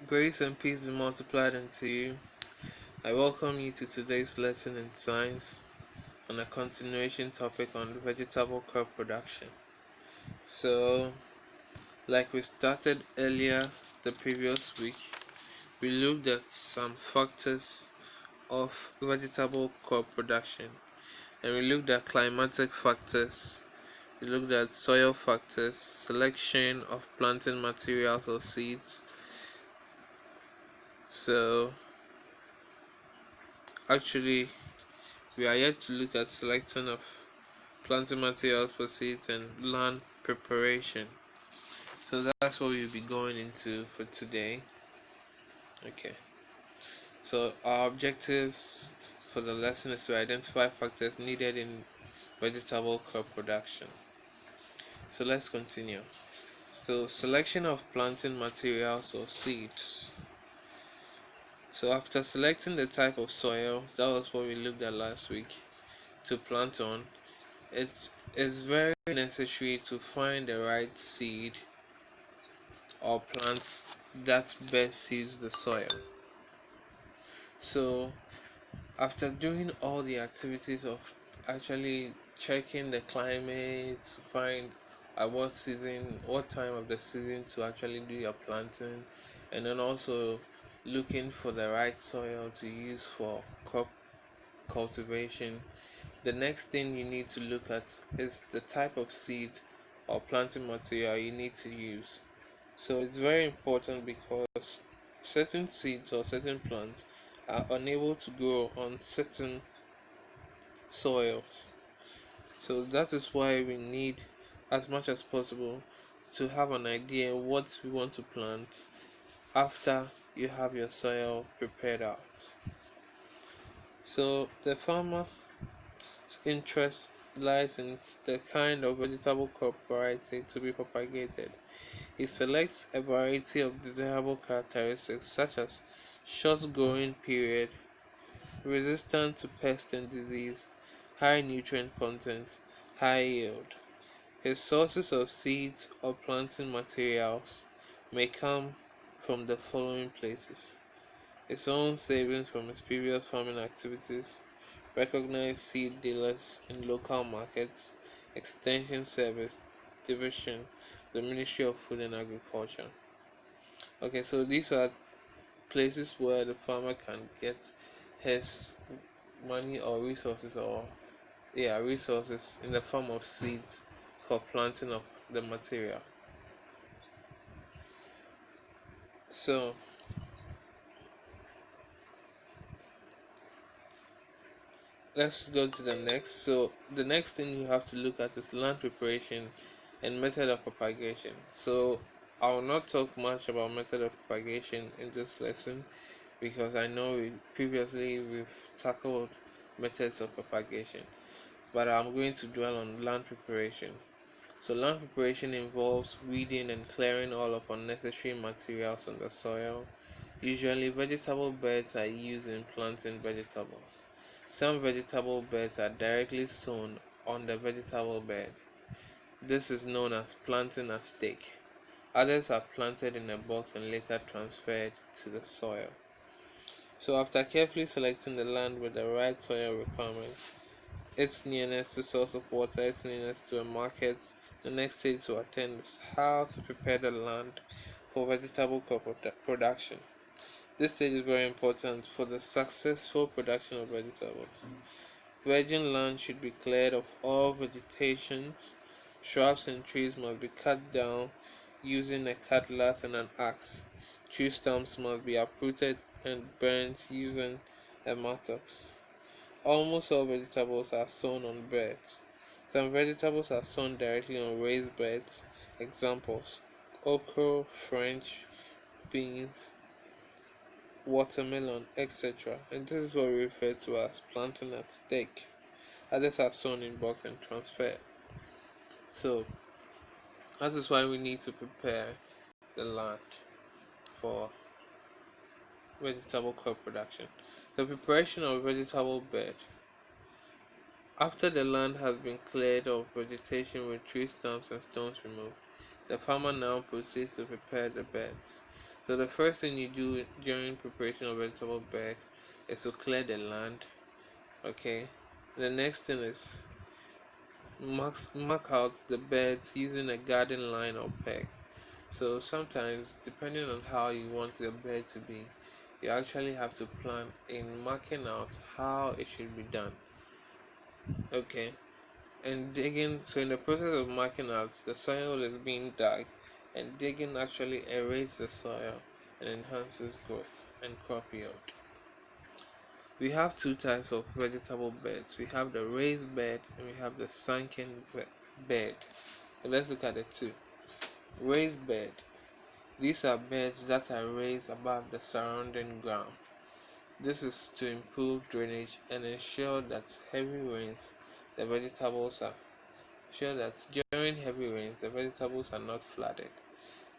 Grace and peace be multiplied unto you. I welcome you to today's lesson in science on a continuation topic on vegetable crop production. So, like we started earlier the previous week, we looked at some factors of vegetable crop production, and we looked at climatic factors, we looked at soil factors, selection of planting materials or seeds. So, actually, we are yet to look at selection of planting materials for seeds and land preparation. So that's what we'll be going into for today. Okay. So our objectives for the lesson is to identify factors needed in vegetable crop production. So let's continue. So selection of planting materials or seeds. So after selecting the type of soil, that was what we looked at last week, to plant on, it is very necessary to find the right seed or plant that best suits the soil. So after doing all the activities of actually checking the climate to find at what time of the season to actually do your planting, and then also looking for the right soil to use for crop cultivation, the next thing you need to look at is the type of seed or planting material you need to use. So it's very important because certain seeds or certain plants are unable to grow on certain soils. So that is why we need, as much as possible, to have an idea what we want to plant after you have your soil prepared out. So the farmer's interest lies in the kind of vegetable crop variety to be propagated. He selects a variety of desirable characteristics such as short growing period, resistant to pest and disease, high nutrient content, high yield. His sources of seeds or planting materials may come from the following places: his own savings from his previous farming activities, recognized seed dealers in local markets, Extension Service Division, the Ministry of Food and Agriculture. Okay, so these are places where the farmer can get his money or resources in the form of seeds for planting of the material. So let's go to the next. So the next thing you have to look at is land preparation and method of propagation. So I will not talk much about method of propagation in this lesson because I know we've tackled methods of propagation, but I'm going to dwell on land preparation. So land preparation involves weeding and clearing all of unnecessary materials on the soil. Usually vegetable beds are used in planting vegetables. Some vegetable beds are directly sown on the vegetable bed. This is known as planting at stake. Others are planted in a box and later transferred to the soil. So after carefully selecting the land with the right soil requirements, its nearness to source of water, its nearness to a market, the next stage to attend is how to prepare the land for vegetable production. This stage is very important for the successful production of vegetables. Virgin land should be cleared of all vegetations. Shrubs and trees must be cut down using a cutlass and an axe. Tree stumps must be uprooted and burned using a mattox. Almost all vegetables are sown on beds. Some vegetables are sown directly on raised beds. Examples: okra, French beans, watermelon, etc. And this is what we refer to as planting at stake. Others are sown in box and transferred. So that is why we need to prepare the land for vegetable crop production. The preparation of vegetable bed. After the land has been cleared of vegetation with tree stumps and stones removed, the farmer now proceeds to prepare the beds. So the first thing you do during preparation of vegetable bed is to clear the land. Okay. The next thing is mark out the beds using a garden line or peg. So sometimes, depending on how you want your bed to be, you actually have to plan in marking out how it should be done. Okay. And digging, so in the process of marking out, the soil is being dug, and digging actually aerates the soil and enhances growth and crop yield. We have two types of vegetable beds. We have the raised bed and we have the sunken bed. So let's look at the two. Raised bed. These are beds that are raised above the surrounding ground. This is to improve drainage and ensure that the vegetables are during heavy rains the vegetables are not flooded.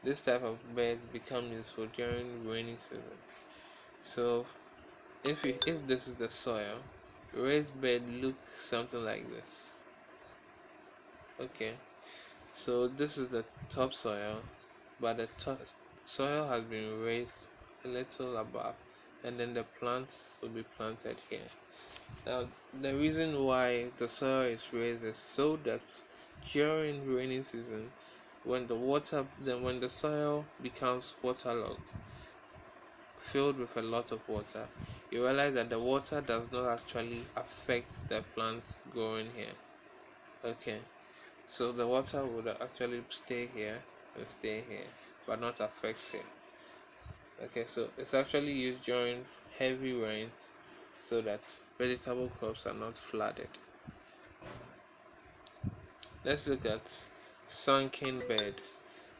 This type of beds become useful during rainy season. So if this is the soil, raised bed look something like this. Okay, so this is the topsoil, but the soil has been raised a little above, and then the plants will be planted here. Now, the reason why the soil is raised is so that during rainy season, when the soil becomes waterlogged, filled with a lot of water, you realize that the water does not actually affect the plants growing here. Okay, so the water would actually stay here and stay here, but not affect it. Okay, so it's actually used during heavy rains so that vegetable crops are not flooded. Let's look at sunken bed.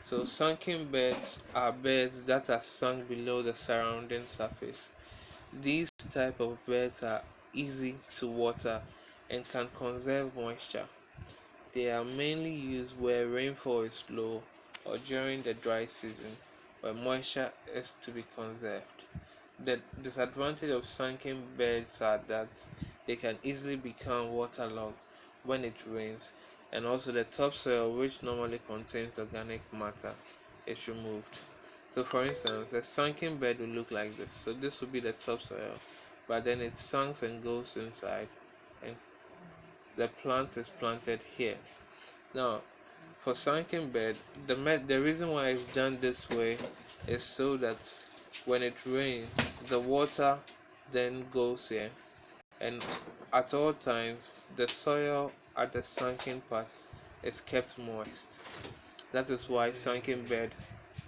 So sunken beds are beds that are sunk below the surrounding surface. These type of beds are easy to water and can conserve moisture. They are mainly used where rainfall is low or during the dry season where moisture is to be conserved. The disadvantage of sunken beds are that they can easily become waterlogged when it rains, and also the topsoil, which normally contains organic matter, is removed. So for instance, a sunken bed will look like this. So this will be the topsoil, but then it sinks and goes inside, and the plant is planted here. Now, for sunken bed, the reason why it's done this way is so that when it rains, the water then goes here, and at all times the soil at the sunken part is kept moist. That is why sunken bed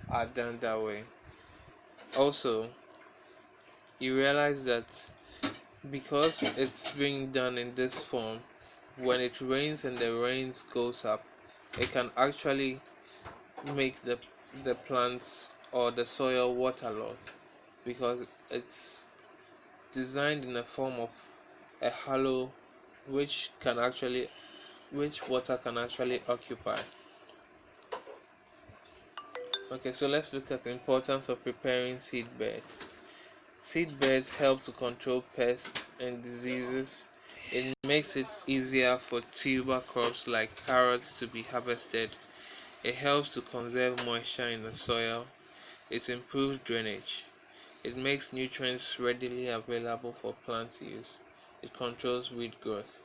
are done that way. Also, you realize that because it's being done in this form, when it rains and the rains goes up, it can actually make the plants or the soil waterlogged because it's designed in a form of a hollow which water can actually occupy. Okay, so let's look at the importance of preparing seed beds. Seed beds help to control pests and diseases. It makes it easier for tuber crops like carrots to be harvested. It helps to conserve moisture in the soil. It improves drainage. It makes nutrients readily available for plant use. It controls weed growth.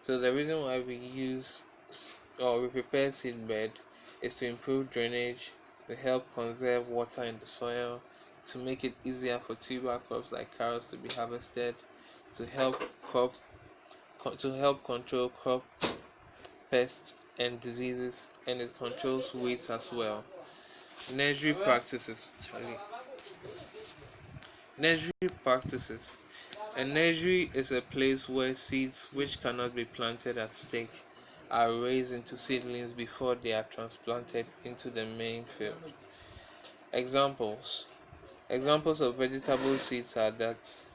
So the reason why we prepare seed bed is to improve drainage, to help conserve water in the soil, to make it easier for tuber crops like carrots to be harvested, to help control crop pests and diseases, and it controls weeds as well. Nursery practices. Nursery practices. A nursery is a place where seeds which cannot be planted at stake are raised into seedlings before they are transplanted into the main field. Examples. Examples of vegetable seeds are that.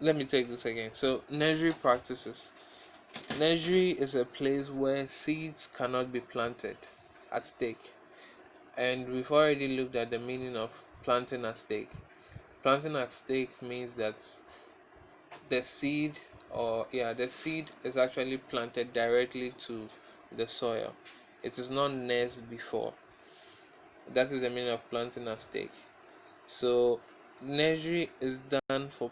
Let me take this again. So, nursery practices. Nursery is a place where seeds cannot be planted at stake. And we've already looked at the meaning of planting at stake. Planting at stake means that the seed the seed is actually planted directly to the soil. It is not nursed before. That is the meaning of planting a stake. So nursery is done for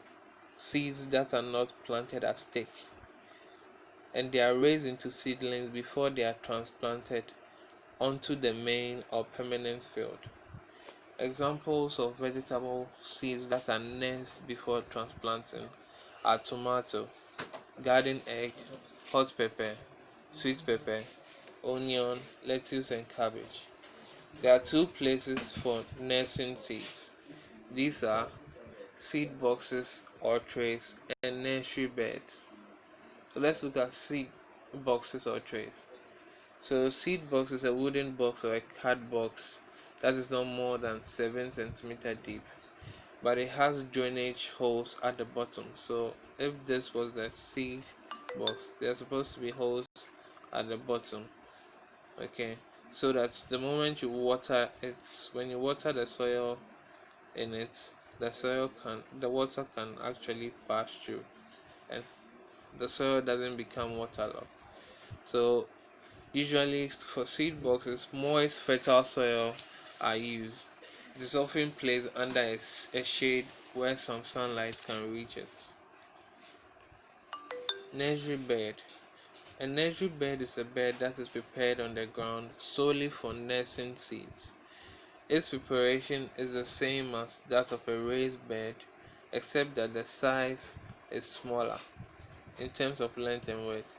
seeds that are not planted as stake, and they are raised into seedlings before they are transplanted onto the main or permanent field. Examples of vegetable seeds that are nursed before transplanting are tomato, garden egg, hot pepper, sweet pepper, onion, lettuce, and cabbage. There are two places for nursing seeds. These are seed boxes or trays and nursery beds. So let's look at seed boxes or trays. So seed box is a wooden box or a card box that is not more than 7 centimeter deep, but it has drainage holes at the bottom. So if this was the seed box, there are supposed to be holes at the bottom. Okay, so that the moment you water it, when you water the soil in it, the water can actually pass through, and the soil doesn't become waterlogged. So usually for seed boxes, moist fertile soil are used. It is often placed under a shade where some sunlight can reach it. Nursery bed. A nursery bed is a bed that is prepared on the ground solely for nursing seeds. Its preparation is the same as that of a raised bed, except that the size is smaller in terms of length and width.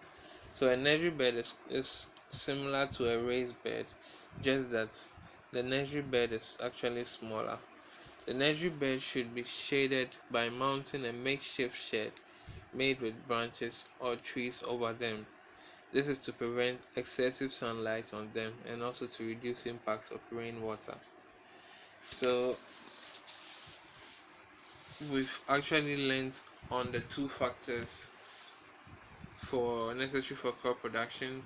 So a nursery bed is similar to a raised bed, just that the nursery bed is actually smaller. The nursery bed should be shaded by mounting a makeshift shed made with branches or trees over them. This is to prevent excessive sunlight on them and also to reduce impact of rainwater. So we've actually learned on the two factors for necessary for crop production,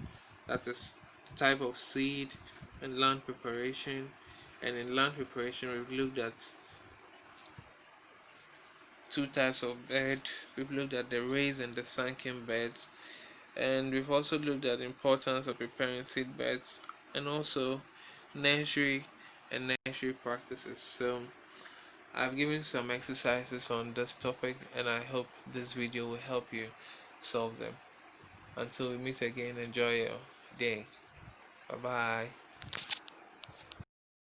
that is the type of seed and land preparation. And in land preparation, we've looked at two types of bed. We've looked at the raised and the sunken beds, and we've also looked at the importance of preparing seed beds and also nursery and nursery practices. So I've given some exercises on this topic, and I hope this video will help you solve them. Until we meet again, enjoy your day. Bye bye.